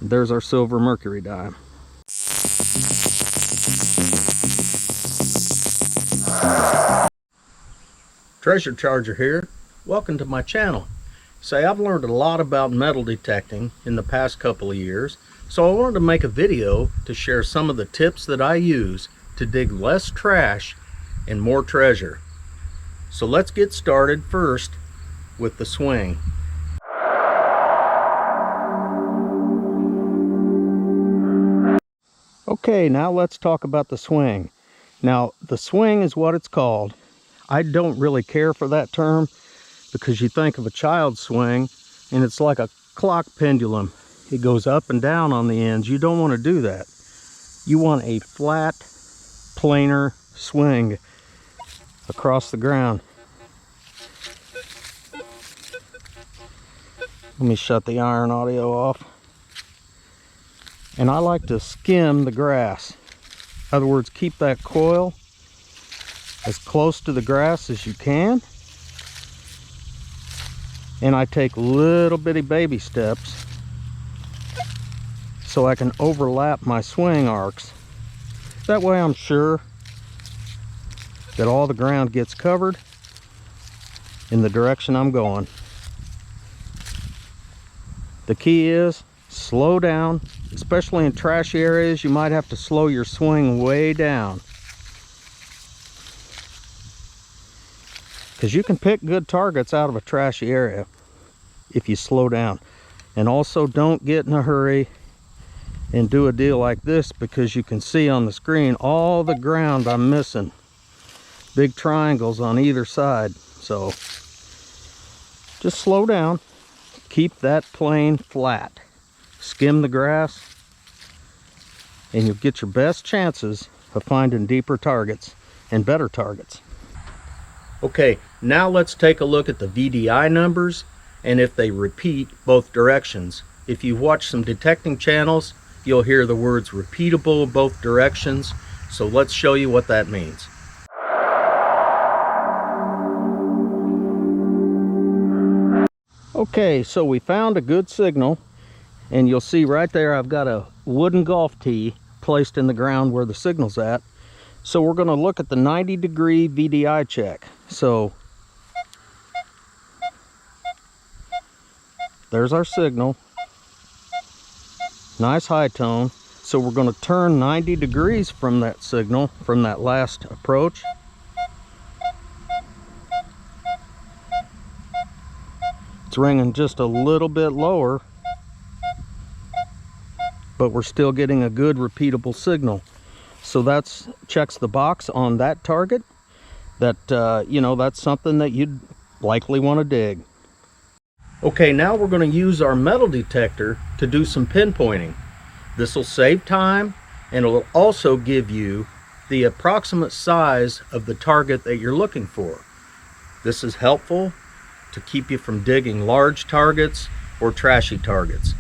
There's our silver mercury dime. Treasure Charger here. Welcome to my channel. Say, I've learned a lot about metal detecting in the past couple of years, so I wanted to make a video to share some of the tips that I use to dig less trash and more treasure. So let's get started first with the swing. Okay, now let's talk about the swing. Now, the swing is what it's called. I don't really care for that term because you think of a child's swing and it's like a clock pendulum. It goes up and down on the ends. You don't want to do that. You want a flat, planar swing across the ground. Let me shut the iron audio off. And I like to skim the grass. In other words, keep that coil as close to the grass as you can. And I take little bitty baby steps so I can overlap my swing arcs. That way I'm sure that all the ground gets covered in the direction I'm going. The key is slow down, especially in trashy areas. You might have to slow your swing way down, because you can pick good targets out of a trashy area if you slow down. And also, don't get in a hurry and do a deal like this, because you can see on the screen all the ground I'm missing. Big triangles on either side. So just slow down, keep that plane flat, skim the grass, and you'll get your best chances of finding deeper targets and better targets. Okay, now let's take a look at the VDI numbers and if they repeat both directions. If you've watched some detecting channels, you'll hear the words repeatable both directions. So let's show you what that means. Okay, so we found a good signal, and you'll see right there I've got a wooden golf tee placed in the ground where the signal's at. So we're going to look at the 90-degree VDI check. So there's our signal. Nice high tone. So we're going to turn 90 degrees from that signal, from that last approach. It's ringing just a little bit lower, but we're still getting a good repeatable signal. So that's checks the box on that target. That you know, that's something that you'd likely want to dig. Okay, now we're going to use our metal detector to do some pinpointing. This will save time, and it will also give you the approximate size of the target that you're looking for. This is helpful to keep you from digging large targets or trashy targets.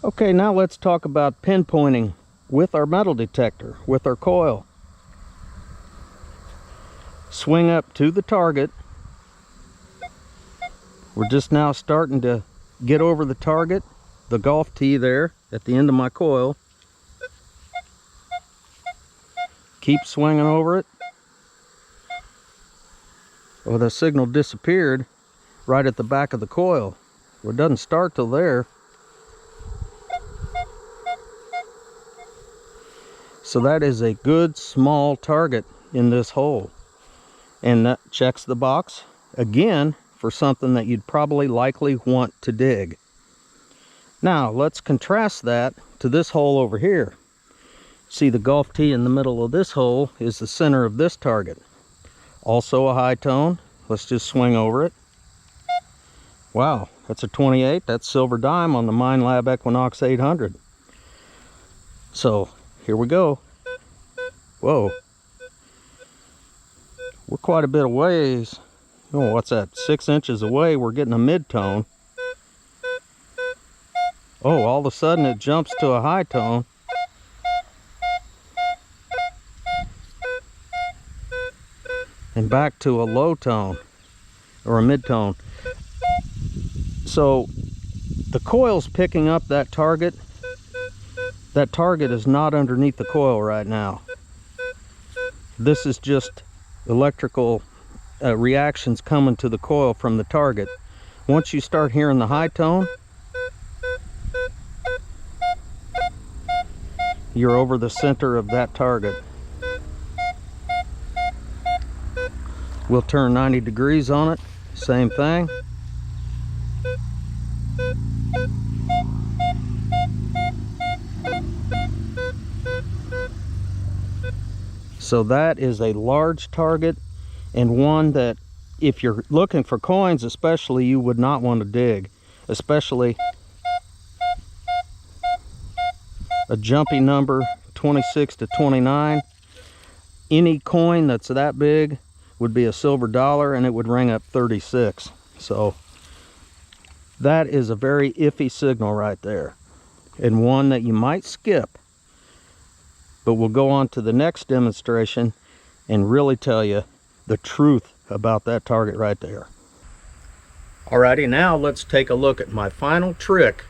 Okay, now let's talk about pinpointing with our metal detector, with our coil. Swing up to the target. We're just now starting to get over the target, the golf tee there at the end of my coil. Keep swinging over it. Oh, the signal disappeared right at the back of the coil. Well, it doesn't start till there. So that is a good small target in this hole. And that checks the box again for something that you'd probably likely want to dig. Now let's contrast that to this hole over here. See, the golf tee in the middle of this hole is the center of this target. Also a high tone. Let's just swing over it. Wow, that's a 28. That's silver dime on the Minelab Equinox 800. So here we go. Whoa. We're quite a bit of ways. Oh, what's that? 6 inches away, we're getting a mid-tone. Oh, all of a sudden it jumps to a high tone. And back to a low tone. or a mid-tone. So the coil's picking up that target. That target is not underneath the coil right now. This is just electrical reactions coming to the coil from the target. Once you start hearing the high tone, you're over the center of that target. We'll turn 90 degrees on it, same thing. So that is a large target, and one that if you're looking for coins especially, you would not want to dig, especially a jumpy number 26 to 29. Any coin that's that big would be a silver dollar, and it would ring up 36. So that is a very iffy signal right there, and one that you might skip. But we'll go on to the next demonstration and really tell you the truth about that target right there. Alrighty, now let's take a look at my final trick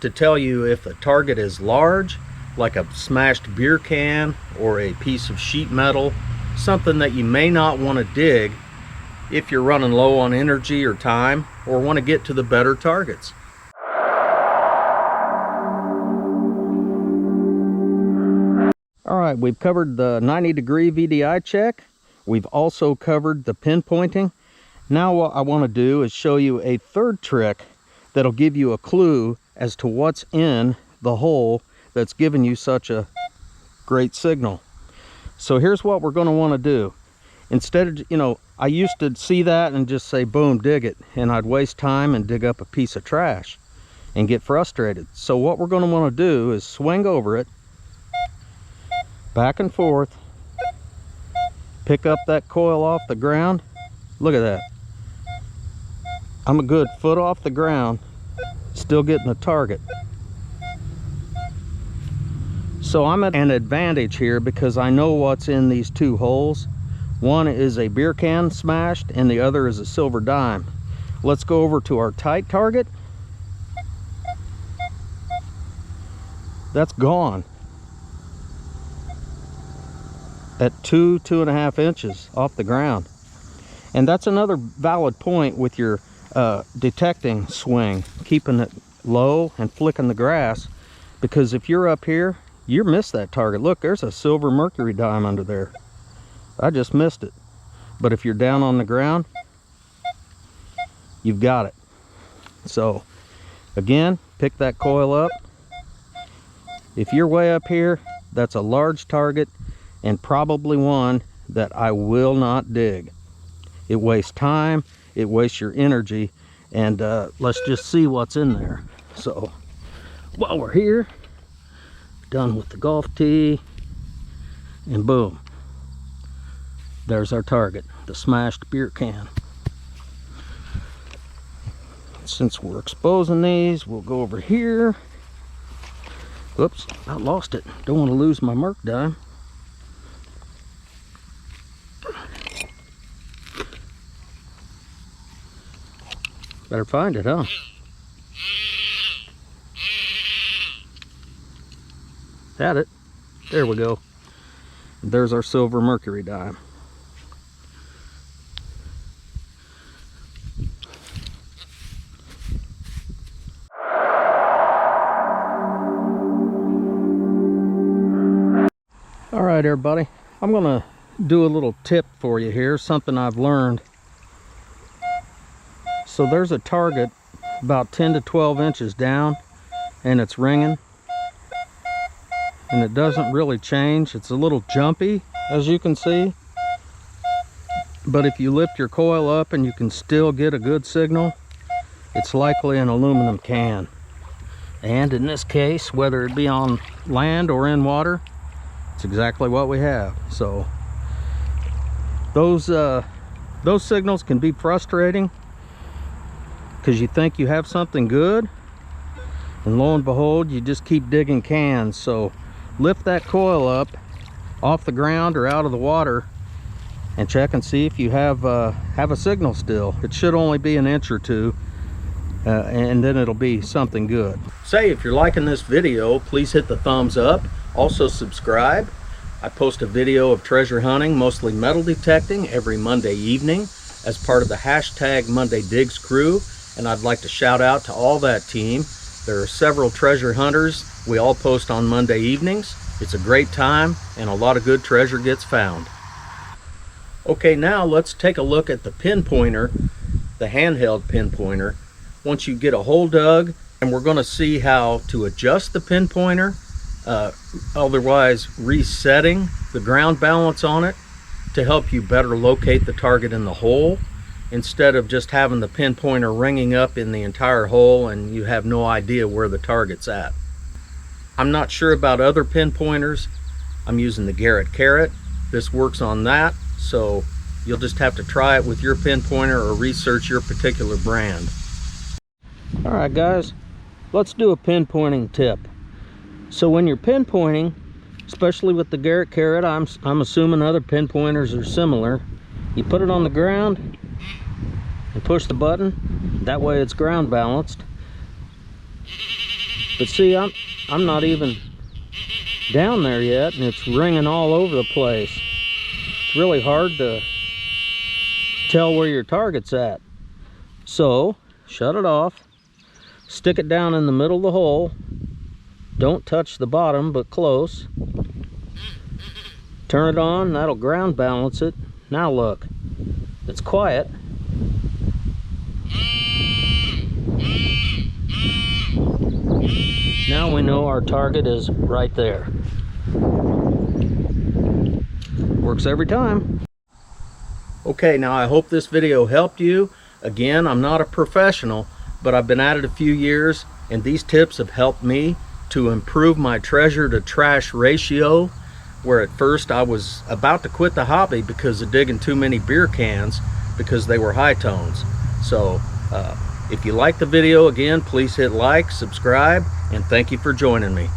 to tell you if a target is large, like a smashed beer can or a piece of sheet metal, something that you may not want to dig if you're running low on energy or time, or want to get to the better targets. Alright, we've covered the 90-degree VDI check. We've also covered the pinpointing. Now what I want to do is show you a third trick that'll give you a clue as to what's in the hole that's giving you such a great signal. So here's what we're going to want to do. Instead of, you know, I used to see that and just say, boom, dig it. And I'd waste time and dig up a piece of trash and get frustrated. So what we're going to want to do is swing over it, back and forth, pick up that coil off the ground. Look at that. I'm a good foot off the ground, still getting the target. So I'm at an advantage here because I know what's in these two holes. One is a beer can smashed and the other is a silver dime. Let's go over to our tight target. That's gone at 2.5 inches off the ground. And that's another valid point with your detecting swing, keeping it low and flicking the grass, because if you're up here, you miss that target. Look, there's a silver mercury dime under there. I just missed it. But if you're down on the ground, you've got it. So again, pick that coil up. If you're way up here, that's a large target, and probably one that I will not dig. It wastes time, it wastes your energy, and let's just see what's in there. So while we're here, done with the golf tee, and boom, there's our target, the smashed beer can. Since we're exposing these, we'll go over here. Whoops, I lost it. Don't want to lose my Merc dime. Better find it, huh? Had it. There we go. There's our silver mercury dime. All right, everybody. I'm gonna do a little tip for you here, something I've learned. So there's a target about 10 to 12 inches down, and it's ringing, and it doesn't really change. It's a little jumpy, as you can see, but if you lift your coil up and you can still get a good signal, it's likely an aluminum can. And in this case, whether it be on land or in water, it's exactly what we have. So those signals can be frustrating because you think you have something good, and lo and behold, you just keep digging cans. So lift that coil up off the ground or out of the water and check and see if you have a signal still. It should only be an inch or two, and then it'll be something good. Say, if you're liking this video, please hit the thumbs up. Also subscribe. I post a video of treasure hunting, mostly metal detecting, every Monday evening as part of the hashtag Monday Digs crew, and I'd like to shout out to all that team. There are several treasure hunters. We all post on Monday evenings. It's a great time, and a lot of good treasure gets found. Okay, now let's take a look at the pinpointer, the handheld pinpointer. Once you get a hole dug, and we're going to see how to adjust the pinpointer, otherwise resetting the ground balance on it to help you better locate the target in the hole, instead of just having the pinpointer ringing up in the entire hole and you have no idea where the target's at. I'm not sure about other pinpointers. I'm using the Garrett Carrot. This works on that, so you'll just have to try it with your pinpointer or research your particular brand. Alright guys, let's do a pinpointing tip. So when you're pinpointing, especially with the Garrett Carrot, I'm assuming other pinpointers are similar, you put it on the ground and push the button. That way it's ground balanced. But see, I'm not even down there yet, and it's ringing all over the place. It's really hard to tell where your target's at. So shut it off, stick it down in the middle of the hole. Don't touch the bottom, but close. Turn it on, that'll ground balance it. Now look, it's quiet. Now we know our target is right there. Works every time. Okay, now I hope this video helped you. Again, I'm not a professional, but I've been at it a few years, and these tips have helped me to improve my treasure to trash ratio, where at first I was about to quit the hobby because of digging too many beer cans because they were high tones. So if you like the video, again, please hit like, subscribe, and thank you for joining me.